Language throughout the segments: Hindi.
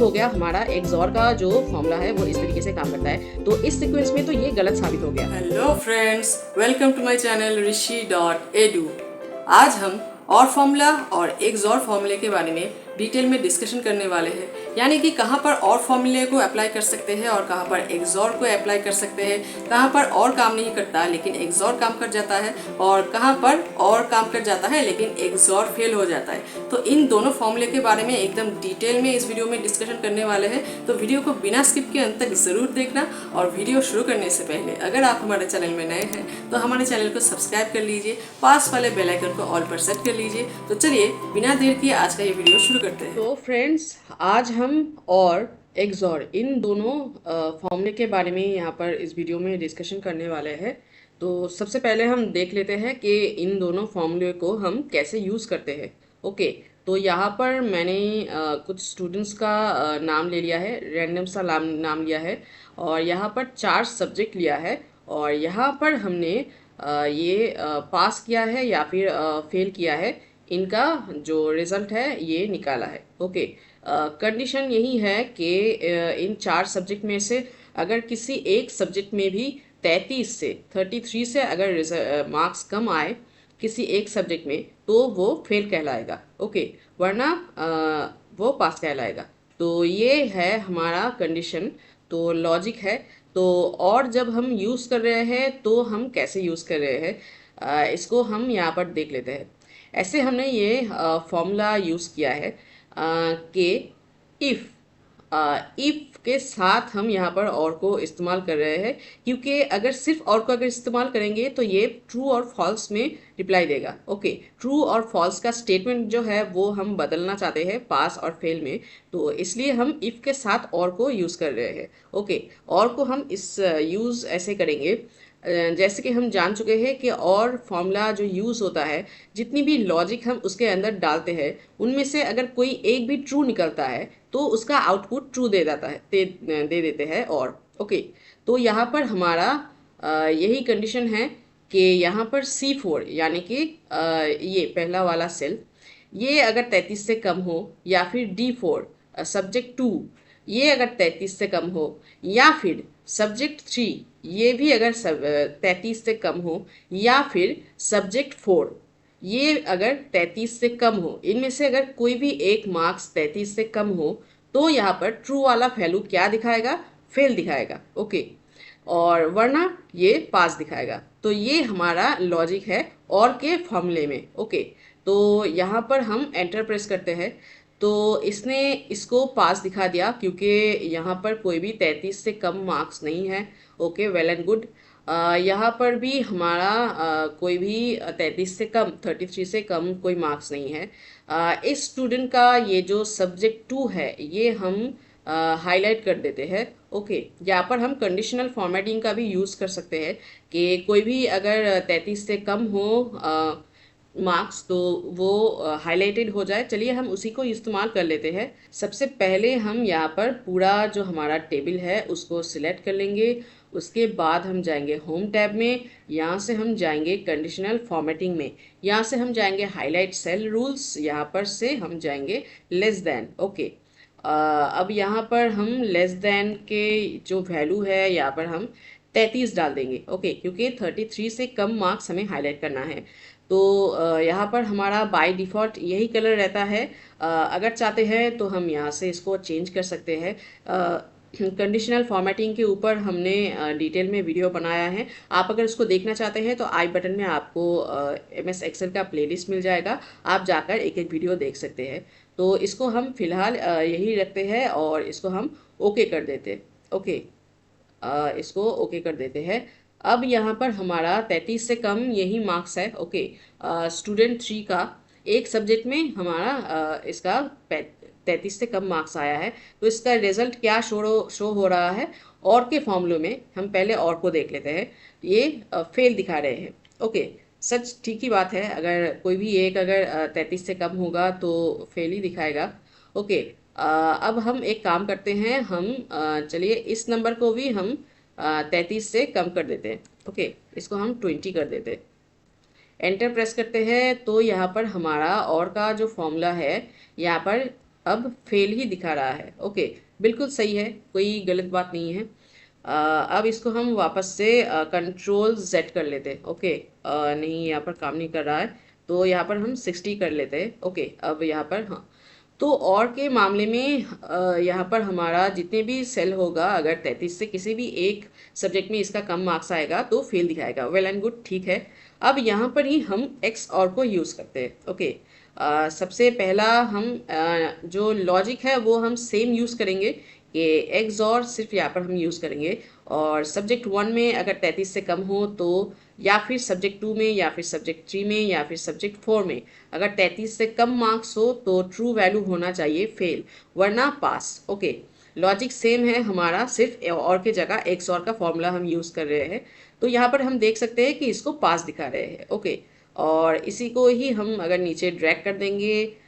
हो गया हमारा XOR का जो फॉर्मूला है वो इस तरीके से काम करता है। तो इस सीक्वेंस में तो ये गलत साबित हो गया। Hello friends, welcome to my channel rishi.edu। आज हम और फॉर्मूला और XOR फॉर्मूले के बारे में डिटेल में डिस्कशन करने वाले हैं, यानी कि कहाँ पर और फॉर्मूले को अप्लाई कर सकते हैं और कहाँ पर XOR को अप्लाई कर सकते हैं, कहाँ पर और काम नहीं करता लेकिन XOR काम कर जाता है और कहाँ पर और काम कर जाता है लेकिन XOR फेल हो जाता है। तो इन दोनों फॉर्मूले के बारे में एकदम डिटेल में इस वीडियो में डिस्कशन करने वाले हैं, तो वीडियो को बिना स्किप के अंत तक ज़रूर देखना। और वीडियो शुरू करने से पहले अगर आप हमारे चैनल में नए हैं तो हमारे चैनल को सब्सक्राइब कर लीजिए, पास वाले बेल आइकन को ऑल पर सेट कर लीजिए। तो चलिए बिना देर किए आज का ये वीडियो शुरू करते हैं। तो फ्रेंड्स, आज हम और XOR इन दोनों फॉर्मूले के बारे में यहाँ पर इस वीडियो में डिस्कशन करने वाले हैं। तो सबसे पहले हम देख लेते हैं कि इन दोनों फॉर्मूले को हम कैसे यूज़ करते हैं। ओके, तो यहाँ पर मैंने कुछ स्टूडेंट्स का नाम ले लिया है, रैंडम सा नाम लिया है और यहाँ पर 4 सब्जेक्ट लिया है और यहाँ पर हमने ये पास किया है या फिर फेल किया है, इनका जो रिज़ल्ट है ये निकाला है। ओके, कंडीशन यही है कि इन 4 सब्जेक्ट में से अगर किसी एक सब्जेक्ट में भी 33 से अगर मार्क्स कम आए किसी एक सब्जेक्ट में तो वो फेल कहलाएगा। ओके, वरना वो पास कहलाएगा। तो ये है हमारा कंडीशन, तो लॉजिक है। तो और जब हम यूज़ कर रहे हैं तो हम कैसे यूज़ कर रहे हैं, इसको हम यहाँ पर देख लेते हैं। ऐसे हमने ये फॉर्मूला यूज़ किया है कि इफ़ इफ़ के साथ हम यहाँ पर और को इस्तेमाल कर रहे हैं, क्योंकि अगर सिर्फ और को अगर इस्तेमाल करेंगे तो ये ट्रू और फॉल्स में रिप्लाई देगा। ओके, ट्रू और फॉल्स का स्टेटमेंट जो है वो हम बदलना चाहते हैं पास और फेल में, तो इसलिए हम इफ़ के साथ और को यूज़ कर रहे हैं। ओके, और को हम इस यूज़ ऐसे करेंगे जैसे कि हम जान चुके हैं कि और फॉर्मूला जो यूज़ होता है, जितनी भी लॉजिक हम उसके अंदर डालते हैं उनमें से अगर कोई एक भी ट्रू निकलता है तो उसका आउटपुट ट्रू दे देता है, दे देते हैं। और ओके, तो यहाँ पर हमारा यही कंडीशन है कि यहाँ पर C4 यानी कि ये पहला वाला सेल, ये अगर 33 से कम हो, या फिर D4 सब्जेक्ट 2 ये अगर 33 से कम हो, या फिर सब्जेक्ट 3 ये भी अगर 33 से कम हो, या फिर सब्जेक्ट 4 ये अगर 33 से कम हो, इनमें से अगर कोई भी एक मार्क्स 33 से कम हो तो यहाँ पर ट्रू वाला वैल्यू क्या दिखाएगा, फेल दिखाएगा। ओके, और वरना ये पास दिखाएगा। तो ये हमारा लॉजिक है और के फॉर्मूले में। ओके, तो यहाँ पर हम एंटर प्रेस करते हैं तो इसने इसको पास दिखा दिया क्योंकि यहाँ पर कोई भी 33 से कम मार्क्स नहीं है। Okay, well and good. यहाँ पर भी हमारा कोई भी 33 से कम 33 से कम कोई मार्क्स नहीं है। इस स्टूडेंट का ये जो सब्जेक्ट 2 है ये हम हाईलाइट कर देते हैं। ओके, यहाँ पर हम कंडीशनल फॉर्मेटिंग का भी यूज़ कर सकते हैं कि कोई भी अगर 33 से कम हो मार्क्स तो वो हाईलाइटेड हो जाए। चलिए हम उसी को इस्तेमाल कर लेते हैं। सबसे पहले हम यहाँ पर पूरा जो हमारा टेबल है उसको सिलेक्ट कर लेंगे। उसके बाद हम जाएंगे होम टैब में, यहाँ से हम जाएंगे कंडीशनल फॉर्मेटिंग में, यहाँ से हम जाएंगे हाईलाइट सेल रूल्स, यहाँ पर से हम जाएंगे लेस देन। ओके, अब यहाँ पर हम लेस देन के जो वैल्यू है यहाँ पर हम 33 डाल देंगे। ओके, क्योंकि 33 से कम मार्क्स हमें हाईलाइट करना है। तो यहाँ पर हमारा बाय डिफ़ॉल्ट यही कलर रहता है। अगर चाहते हैं तो हम यहाँ से इसको चेंज कर सकते हैं। कंडीशनल फॉर्मेटिंग के ऊपर हमने डिटेल में वीडियो बनाया है, आप अगर उसको देखना चाहते हैं तो आई बटन में आपको MS एक्सेल का प्लेलिस्ट मिल जाएगा, आप जाकर एक एक वीडियो देख सकते हैं। तो इसको हम फिलहाल यही रखते हैं और इसको हम ओके कर देते। ओके, इसको ओके कर देते हैं। अब यहाँ पर हमारा 33 से कम यही मार्क्स है। ओके, स्टूडेंट 3 का एक सब्जेक्ट में हमारा इसका 33 से कम मार्क्स आया है। तो इसका रिजल्ट क्या शो हो रहा है, और के फॉर्मूले में हम पहले और को देख लेते हैं। ये फेल दिखा रहे हैं। ओके, सच ठीक ही बात है, अगर कोई भी एक अगर 33 से कम होगा तो फेल ही दिखाएगा। ओके, अब हम एक काम करते हैं, हम चलिए इस नंबर को भी हम 33 से कम कर देते हैं। ओके, इसको हम 20 कर देते हैं। एंटर प्रेस करते हैं तो यहाँ पर हमारा और का जो फॉर्मूला है यहाँ पर अब फेल ही दिखा रहा है। ओके, बिल्कुल सही है, कोई गलत बात नहीं है। अब इसको हम वापस से कंट्रोल जेड कर लेते हैं। ओके, नहीं यहाँ पर काम नहीं कर रहा है, तो यहाँ पर हम 60 कर लेते हैं। ओके, अब यहाँ पर हाँ, तो और के मामले में यहाँ पर हमारा जितने भी सेल होगा, अगर 33 से किसी भी एक सब्जेक्ट में इसका कम मार्क्स आएगा तो फेल दिखाएगा। वेल एंड गुड, ठीक है। अब यहाँ पर ही हम एक्स और को यूज़ करते हैं। ओके, सबसे पहला हम जो लॉजिक है वो हम सेम यूज़ करेंगे कि एक्स और सिर्फ यहाँ पर हम यूज़ करेंगे। और सब्जेक्ट 1 में अगर 33 से कम हो तो, या फिर सब्जेक्ट 2 में, या फिर सब्जेक्ट 3 में, या फिर सब्जेक्ट 4 में अगर 33 से कम मार्क्स हो तो ट्रू वैल्यू होना चाहिए फेल, वरना पास। ओके, लॉजिक सेम है हमारा, सिर्फ और के जगह एक्स और का फॉर्मूला हम यूज़ कर रहे हैं। तो यहाँ पर हम देख सकते हैं कि इसको पास दिखा रहे हैं। ओके, और इसी को ही हम अगर नीचे ड्रैग कर देंगे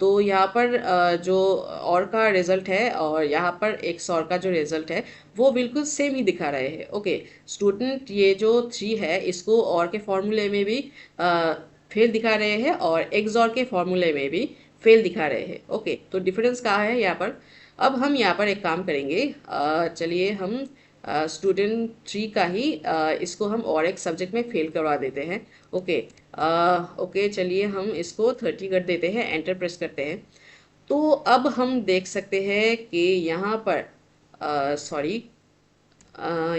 तो यहाँ पर जो और का रिजल्ट है और यहाँ पर एक्स और का जो रिजल्ट है वो बिल्कुल सेम ही दिखा रहे हैं। ओके स्टूडेंट, ये जो 3 है इसको और के फॉर्मूले में भी फेल दिखा रहे हैं और एक्स और के फॉर्मूले में भी फेल दिखा रहे हैं। ओके, तो डिफरेंस कहाँ है यहाँ पर? अब हम यहाँ पर एक काम करेंगे, चलिए हम स्टूडेंट 3 का ही इसको हम और एक सब्जेक्ट में फेल करवा देते हैं। ओके, ओके चलिए हम इसको 30 कर देते हैं, एंटर प्रेस करते हैं। तो अब हम देख सकते हैं कि यहाँ पर सॉरी,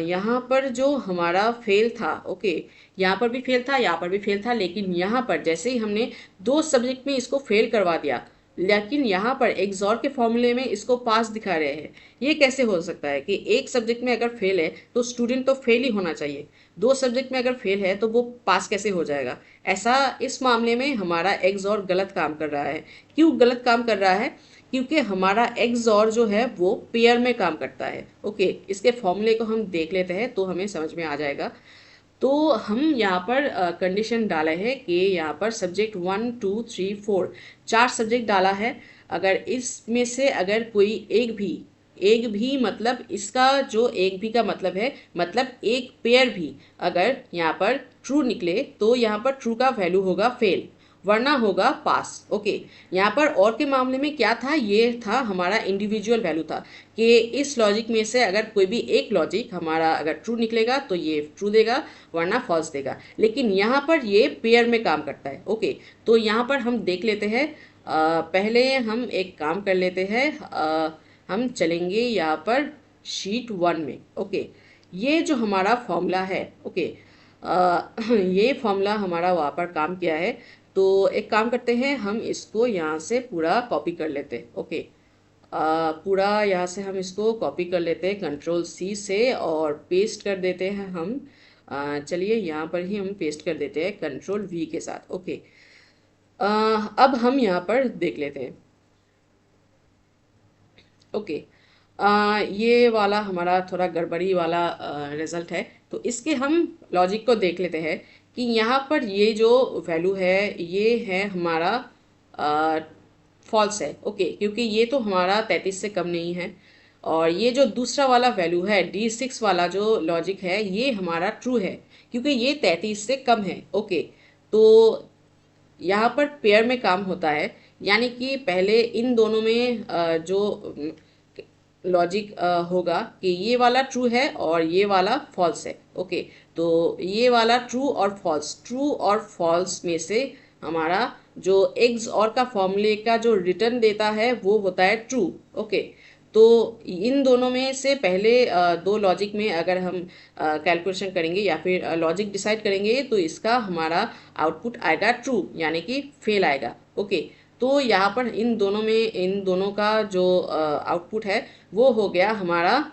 यहाँ पर जो हमारा फेल था, ओके यहाँ पर भी फेल था, यहाँ पर भी फेल था, लेकिन यहाँ पर जैसे ही हमने 2 सब्जेक्ट में इसको फेल करवा दिया, लेकिन यहाँ पर एक्सॉर के फॉर्मूले में इसको पास दिखा रहे हैं। ये कैसे हो सकता है कि एक सब्जेक्ट में अगर फेल है तो स्टूडेंट तो फेल ही होना चाहिए, 2 सब्जेक्ट में अगर फेल है तो वो पास कैसे हो जाएगा? ऐसा इस मामले में हमारा एक्सॉर गलत काम कर रहा है। क्यों गलत काम कर रहा है? क्योंकि हमारा एक्सॉर जो है वो पेयर में काम करता है। ओके, इसके फॉर्मूले को हम देख लेते हैं तो हमें समझ में आ जाएगा। तो हम यहाँ पर कंडीशन डाला है कि यहाँ पर सब्जेक्ट 1 2 3 4 4 सब्जेक्ट डाला है। अगर इसमें से अगर कोई एक भी मतलब इसका जो एक भी का मतलब है, मतलब एक पेयर भी अगर यहाँ पर ट्रू निकले तो यहाँ पर ट्रू का वैल्यू होगा फेल, वरना होगा पास। ओके, यहाँ पर और के मामले में क्या था? ये था हमारा इंडिविजुअल वैल्यू था कि इस लॉजिक में से अगर कोई भी एक लॉजिक हमारा अगर ट्रू निकलेगा तो ये ट्रू देगा, वरना फॉल्स देगा। लेकिन यहाँ पर ये पेयर में काम करता है। ओके, तो यहाँ पर हम देख लेते हैं। पहले हम एक काम कर लेते हैं, हम चलेंगे यहाँ पर शीट 1 में। ओके, ये जो हमारा फॉर्मूला है, ओके ये फॉर्मूला हमारा वहाँ पर काम किया है। तो एक काम करते हैं, हम इसको यहाँ से पूरा कॉपी कर लेते हैं। ओके, पूरा यहाँ से हम इसको कॉपी कर लेते हैं कंट्रोल सी से और पेस्ट कर देते हैं हम। चलिए यहाँ पर ही हम पेस्ट कर देते हैं कंट्रोल वी के साथ। ओके, अब हम यहाँ पर देख लेते हैं। ओके, ये वाला हमारा थोड़ा गड़बड़ी वाला रिजल्ट है, तो इसके हम लॉजिक को देख लेते हैं कि यहाँ पर ये जो वैल्यू है ये है हमारा फॉल्स है। ओके, क्योंकि ये तो हमारा 33 से कम नहीं है, और ये जो दूसरा वाला वैल्यू है D6 वाला जो लॉजिक है ये हमारा ट्रू है क्योंकि ये 33 से कम है। ओके, तो यहाँ पर पेयर में काम होता है, यानी कि पहले इन दोनों में जो लॉजिक होगा कि ये वाला ट्रू है और ये वाला फॉल्स है। ओके, तो ये वाला ट्रू और फॉल्स में से हमारा जो एग्स और का फॉर्मूले का जो रिटर्न देता है वो होता है ट्रू। ओके, तो इन दोनों में से पहले 2 लॉजिक में अगर हम कैलकुलेशन करेंगे या फिर लॉजिक डिसाइड करेंगे तो इसका हमारा आउटपुट आएगा ट्रू, यानी कि फेल आएगा। ओके, तो यहाँ पर इन दोनों का जो आउटपुट है वो हो गया हमारा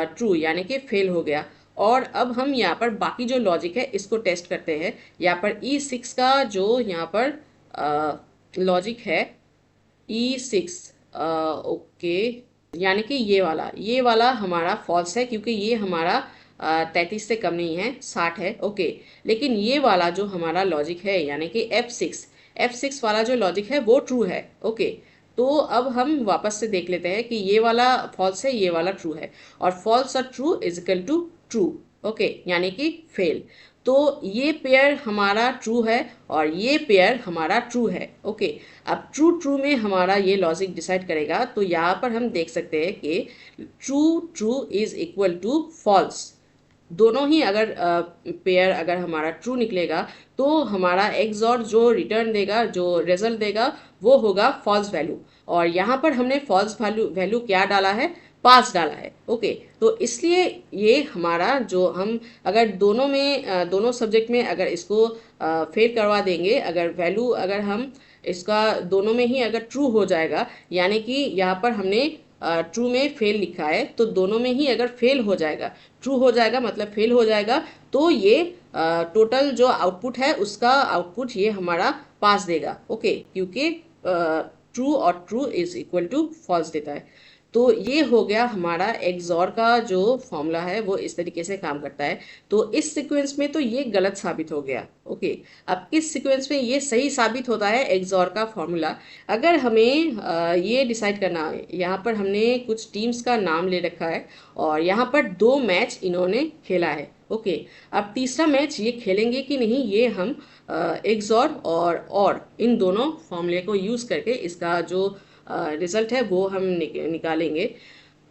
ट्रू, यानी कि फेल हो गया। और अब हम यहाँ पर बाकी जो लॉजिक है इसको टेस्ट करते हैं। यहाँ पर E6 का जो यहाँ पर लॉजिक है E6, ओके, यानी कि ये वाला हमारा फॉल्स है क्योंकि ये हमारा 33 से कम नहीं है, 60 है। ओके, लेकिन ये वाला जो हमारा लॉजिक है यानी कि F6 वाला जो लॉजिक है वो ट्रू है। ओके, तो अब हम वापस से देख लेते हैं कि ये वाला फॉल्स है, ये वाला ट्रू है, और फॉल्स और true is equal to true. Okay, यानी कि फेल। तो ये पेयर हमारा ट्रू है और ये पेयर हमारा ट्रू है। ओके, अब ट्रू ट्रू में हमारा ये लॉजिक डिसाइड करेगा। तो यहाँ पर हम देख सकते हैं कि true true is equal to false. दोनों ही अगर पेयर अगर हमारा ट्रू निकलेगा तो हमारा एक्सऑर जो रिटर्न देगा, जो रिजल्ट देगा, वो होगा फॉल्स वैल्यू। और यहाँ पर हमने फॉल्स वैल्यू वैल्यू क्या डाला है, पास डाला है। ओके, तो इसलिए ये हमारा जो हम अगर दोनों में दोनों सब्जेक्ट में अगर इसको फेल करवा देंगे, अगर वैल्यू अगर हम इसका दोनों में ही अगर ट्रू हो जाएगा, यानी कि यहाँ पर हमने ट्रू में फेल लिखा है, तो दोनों में ही अगर फेल हो जाएगा, ट्रू हो जाएगा मतलब फेल हो जाएगा, तो ये टोटल जो आउटपुट है उसका आउटपुट ये हमारा पास देगा। ओके, क्योंकि ट्रू और true is equal to false देता है। तो ये हो गया हमारा एक्सॉर का जो फॉर्मूला है, वो इस तरीके से काम करता है। तो इस सीक्वेंस में तो ये गलत साबित हो गया। ओके, अब किस सीक्वेंस में ये सही साबित होता है एक्सॉर का फॉर्मूला, अगर हमें ये डिसाइड करना है। यहाँ पर हमने कुछ टीम्स का नाम ले रखा है और यहाँ पर 2 मैच इन्होंने खेला है। ओके, अब तीसरा मैच ये खेलेंगे कि नहीं, ये हम एक्सॉर और इन दोनों फॉर्मूले को यूज़ करके इसका जो रिजल्ट है वो हम निकालेंगे।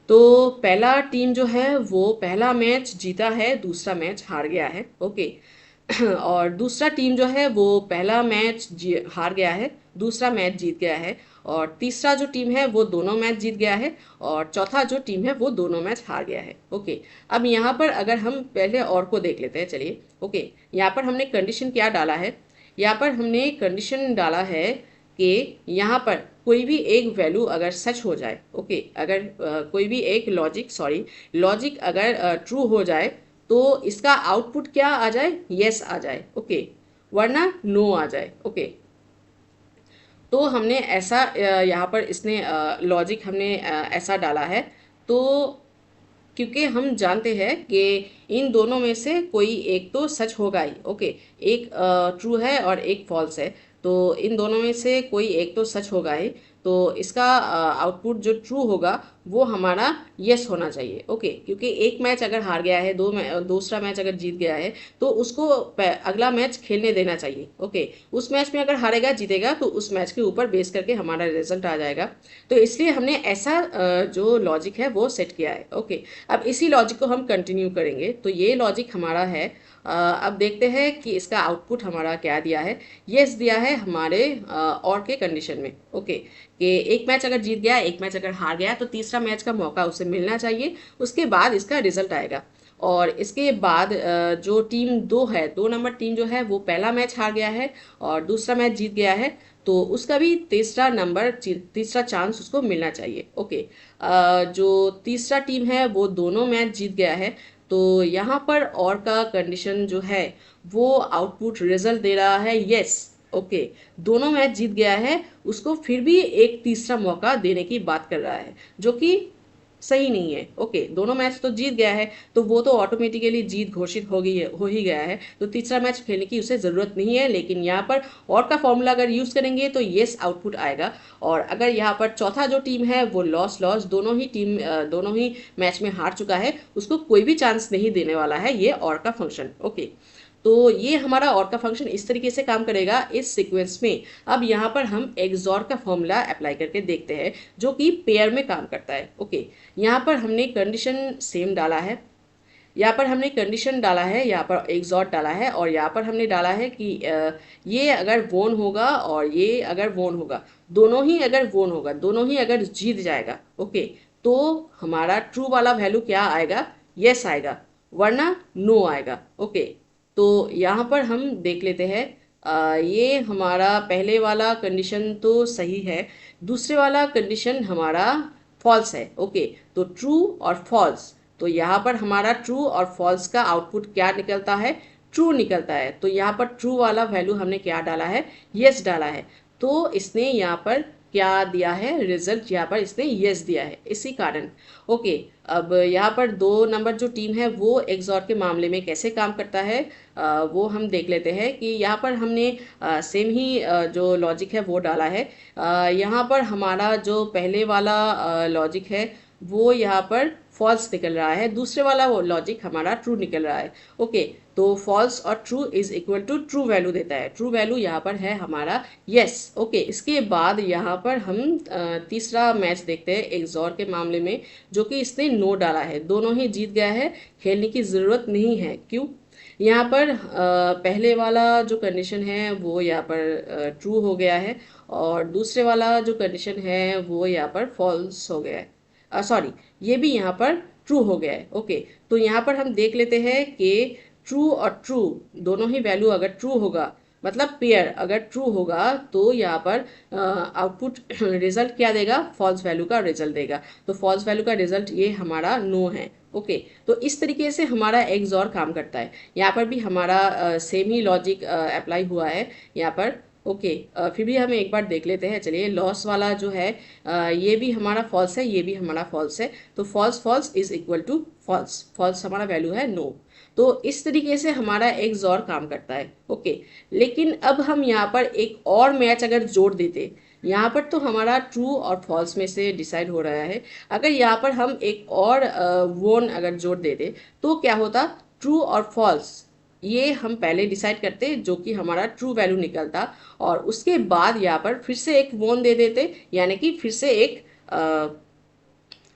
तो पहला टीम जो है वो पहला मैच जीता है, दूसरा मैच हार गया है। ओके, और दूसरा टीम जो है वो पहला मैच हार गया है, दूसरा मैच जीत गया है। और तीसरा जो टीम है वो दोनों मैच जीत गया है और चौथा जो टीम है वो दोनों मैच हार गया है। ओके, अब यहाँ पर अगर हम पहले और को देख लेते हैं, चलिए। ओके, यहाँ पर हमने कंडीशन क्या डाला है, यहाँ पर हमने कंडीशन डाला है कि यहाँ पर कोई भी एक वैल्यू अगर सच हो जाए। ओके, अगर कोई भी एक लॉजिक अगर ट्रू हो जाए तो इसका आउटपुट क्या आ जाए, यस आ जाए। ओके, वरना नो आ जाए। ओके, तो हमने ऐसा यहाँ पर इसने लॉजिक हमने ऐसा डाला है। तो क्योंकि हम जानते हैं कि इन दोनों में से कोई एक तो सच होगा ही। ओके, एक ट्रू है और एक फॉल्स है, तो इन दोनों में से कोई एक तो सच होगा ही। तो इसका आउटपुट जो ट्रू होगा वो हमारा यस होना चाहिए। ओके, क्योंकि एक मैच अगर हार गया है, दूसरा मैच अगर जीत गया है, तो उसको अगला मैच खेलने देना चाहिए। ओके, उस मैच में अगर हारेगा जीतेगा तो उस मैच के ऊपर बेस करके हमारा रिजल्ट आ जाएगा। तो इसलिए हमने ऐसा जो लॉजिक है वो सेट किया है। ओके, अब इसी लॉजिक को हम कंटिन्यू करेंगे। तो ये लॉजिक हमारा है। अब देखते हैं कि इसका आउटपुट हमारा क्या दिया है। यस दिया है हमारे और के कंडीशन में। ओके, कि एक मैच अगर जीत गया, एक मैच अगर हार गया, तो तीसरा मैच का मौका उसे मिलना चाहिए, उसके बाद इसका रिजल्ट आएगा। और इसके बाद जो टीम 2 है, 2 नंबर टीम जो है वो पहला मैच हार गया है और दूसरा मैच जीत गया है, तो उसका भी तीसरा चांस उसको मिलना चाहिए। ओके, जो तीसरा टीम है वो दोनों मैच जीत गया है, तो यहाँ पर और का कंडीशन जो है वो आउटपुट रिजल्ट दे रहा है यस। ओके, दोनों मैच जीत गया है, उसको फिर भी एक तीसरा मौका देने की बात कर रहा है, जो कि सही नहीं है। ओके, दोनों मैच तो जीत गया है, तो वो तो ऑटोमेटिकली जीत घोषित हो ही गया है, तो तीसरा मैच खेलने की उसे ज़रूरत नहीं है। लेकिन यहाँ पर और का फॉर्मूला अगर यूज़ करेंगे तो येस आउटपुट आएगा। और अगर यहाँ पर चौथा जो टीम है वो लॉस दोनों ही मैच में हार चुका है, उसको कोई भी चांस नहीं देने वाला है ये और का फंक्शन। ओके, तो ये हमारा और का फंक्शन इस तरीके से काम करेगा इस सीक्वेंस में। अब यहाँ पर हम एक्सॉर का फॉर्मूला अप्लाई करके देखते हैं, जो कि पेयर में काम करता है। ओके, यहाँ पर हमने कंडीशन सेम डाला है, यहाँ पर हमने कंडीशन डाला है, यहाँ पर एक्सॉर डाला है, और यहाँ पर हमने डाला है कि ये अगर वोन होगा और ये अगर वोन होगा, दोनों ही अगर वोन होगा, दोनों ही अगर जीत जाएगा, ओके, तो हमारा ट्रू वाला वैल्यू क्या आएगा, यस आएगा, वरना नो आएगा। ओके, तो यहाँ पर हम देख लेते हैं। ये हमारा पहले वाला कंडीशन तो सही है, दूसरे वाला कंडीशन हमारा फॉल्स है। ओके, तो ट्रू और फॉल्स, तो यहाँ पर हमारा ट्रू और फॉल्स का आउटपुट क्या निकलता है, ट्रू निकलता है। तो यहाँ पर ट्रू वाला वैल्यू हमने क्या डाला है, यस डाला है, तो इसने यहाँ पर क्या दिया है, रिजल्ट यहाँ पर इसने यस दिया है, इसी कारण। ओके, अब यहाँ पर 2 नंबर जो टीम है वो एक्सॉर के मामले में कैसे काम करता है वो हम देख लेते हैं। कि यहाँ पर हमने सेम ही जो लॉजिक है वो डाला है। यहाँ पर हमारा जो पहले वाला लॉजिक है वो यहाँ पर फॉल्स निकल रहा है, दूसरे वाला वो लॉजिक हमारा ट्रू निकल रहा है। ओके, तो फॉल्स और true is equal to true value देता है। ट्रू वैल्यू यहाँ पर है हमारा यस। ओके, इसके बाद यहाँ पर हम तीसरा मैच देखते हैं एक्सॉर के मामले में, जो कि इसने नो डाला है। दोनों ही जीत गया है, खेलने की ज़रूरत नहीं है। क्यों? यहाँ पर पहले वाला जो कंडीशन है वो यहाँ पर ट्रू हो गया है, और दूसरे वाला जो कंडीशन है वो यहाँ पर फॉल्स हो गया है। सॉरी, ये भी यहाँ पर ट्रू हो गया है। ओके, तो यहाँ पर हम देख लेते हैं कि ट्रू और ट्रू दोनों ही वैल्यू अगर ट्रू होगा, मतलब पेयर अगर ट्रू होगा, तो यहाँ पर आउटपुट रिजल्ट क्या देगा? फॉल्स वैल्यू का रिजल्ट देगा। तो फॉल्स वैल्यू का रिजल्ट ये हमारा नो है। ओके, तो इस तरीके से हमारा एक्सॉर काम करता है। यहाँ पर भी हमारा सेम ही लॉजिक अप्लाई हुआ है यहाँ पर। ओके, फिर भी हम एक बार देख लेते हैं। चलिए, लॉस वाला जो है ये भी हमारा फॉल्स है, ये भी हमारा फॉल्स है। तो false false is equal to false. False हमारा वैल्यू है नो। तो इस तरीके से हमारा एक्सॉर काम करता है। ओके, लेकिन अब हम यहाँ पर एक और मैच अगर जोड़ देते, यहाँ पर तो हमारा ट्रू और फॉल्स में से डिसाइड हो रहा है। अगर यहाँ पर हम एक और वोन अगर जोड़ देते तो क्या होता? ट्रू और फॉल्स ये हम पहले डिसाइड करते, जो कि हमारा ट्रू वैल्यू निकलता, और उसके बाद यहाँ पर फिर से एक वोन दे देते, यानी कि फिर से एक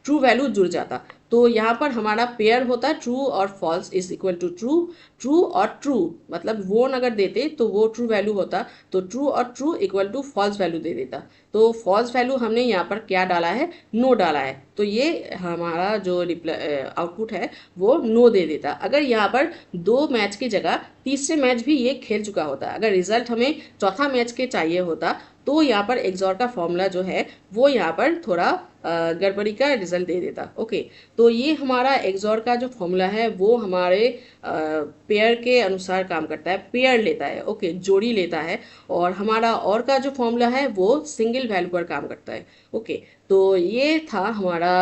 ट्रू वैल्यू जुड़ जाता। तो यहाँ पर हमारा पेयर होता ट्रू और false is equal to true. True और ट्रू मतलब वोन अगर देते तो वो ट्रू वैल्यू होता, तो ट्रू और true equal to false value दे देता। तो फॉल्स वैल्यू हमने यहाँ पर क्या डाला है? नो डाला है। तो ये हमारा जो आउटपुट है वो नो दे देता। अगर यहाँ पर दो मैच की जगह तीसरे मैच भी ये खेल चुका होता, अगर रिजल्ट हमें चौथा मैच के चाहिए होता, तो यहाँ पर एक्सॉर का फॉर्मूला जो है वो यहाँ पर थोड़ा गड़बड़ी का रिजल्ट दे देता। ओके, तो ये हमारा एक्सॉर का जो फॉर्मूला है वो हमारे पेयर के अनुसार काम करता है, पेयर लेता है। ओके, जोड़ी लेता है। और हमारा और का जो फॉर्मूला है वो सिंगल वैल्यू पर काम करता है। ओके, तो ये था हमारा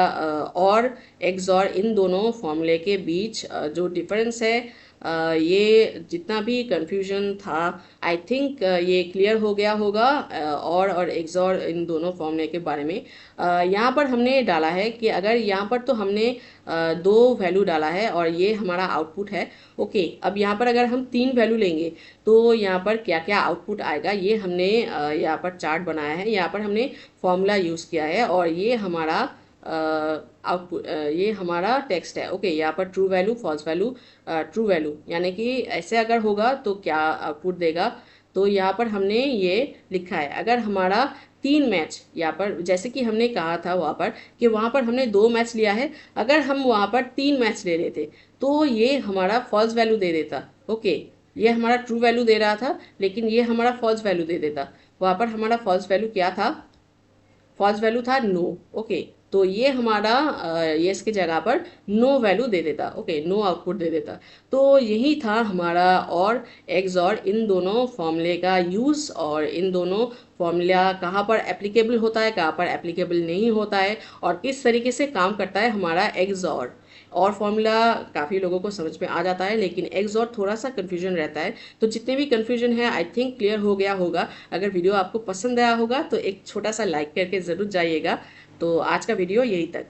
और एक्सॉर इन दोनों फॉर्मूले के बीच जो डिफरेंस है। ये जितना भी कंफ्यूजन था, आई थिंक ये क्लियर हो गया होगा और एक्सॉर इन दोनों फॉर्मूले के बारे में। यहाँ पर हमने डाला है कि अगर यहाँ पर तो हमने दो वैल्यू डाला है और ये हमारा आउटपुट है। ओके, अब यहाँ पर अगर हम तीन वैल्यू लेंगे तो यहाँ पर क्या क्या आउटपुट आएगा, ये हमने यहाँ पर चार्ट बनाया है। यहाँ पर हमने फॉर्मूला यूज़ किया है और ये हमारा आउटपुट, ये हमारा टेक्स्ट है। ओके, यहाँ पर true value, false value, true value, यानी कि ऐसे अगर होगा तो क्या आउटपुट देगा। तो यहाँ पर हमने ये लिखा है। अगर हमारा तीन मैच यहाँ पर, जैसे कि हमने कहा था वहाँ पर कि वहाँ पर हमने दो मैच लिया है, अगर हम वहाँ पर तीन मैच ले लेते तो ये हमारा फॉल्स वैल्यू दे देता। ओके, ये हमारा ट्रू वैल्यू दे रहा था, लेकिन ये हमारा फॉल्स वैल्यू दे देता। वहाँ पर हमारा फॉल्स वैल्यू क्या था? फॉल्स वैल्यू था नो। ओके, तो ये हमारा यस की जगह पर नो वैल्यू दे देता। ओके, नो आउटपुट दे देता। तो यही था हमारा और एक्सॉर इन दोनों फॉर्मूले का यूज़, और इन दोनों फॉर्मूला कहाँ पर एप्लीकेबल होता है, कहाँ पर एप्लीकेबल नहीं होता है, और किस तरीके से काम करता है हमारा एक्सॉर। और फॉर्मूला काफ़ी लोगों को समझ में आ जाता है, लेकिन एक्सॉर थोड़ा सा कन्फ्यूजन रहता है। तो जितने भी कन्फ्यूजन है आई थिंक क्लियर हो गया होगा। अगर वीडियो आपको पसंद आया होगा तो एक छोटा सा लाइक करके ज़रूर जाइएगा। तो आज का वीडियो यही तक।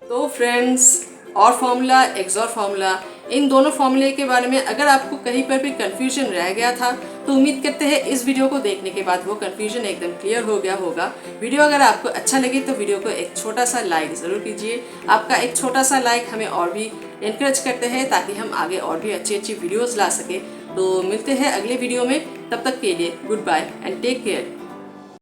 तो फ्रेंड्स, और फार्मूला, एक्सॉर फार्मूला, इन दोनों फार्मूले के बारे में अगर आपको कहीं पर भी कंफ्यूजन रह गया था तो उम्मीद करते हैं इस वीडियो को देखने के बाद वो कंफ्यूजन एकदम क्लियर हो गया होगा। वीडियो अगर आपको अच्छा लगे तो वीडियो को एक छोटा सा लाइक ज़रूर कीजिए। आपका एक छोटा सा लाइक हमें और भी इनकरेज करते हैं ताकि हम आगे और भी अच्छी अच्छी वीडियोज़ ला सकें। तो मिलते हैं अगले वीडियो में, तब तक के लिए good bye and take care.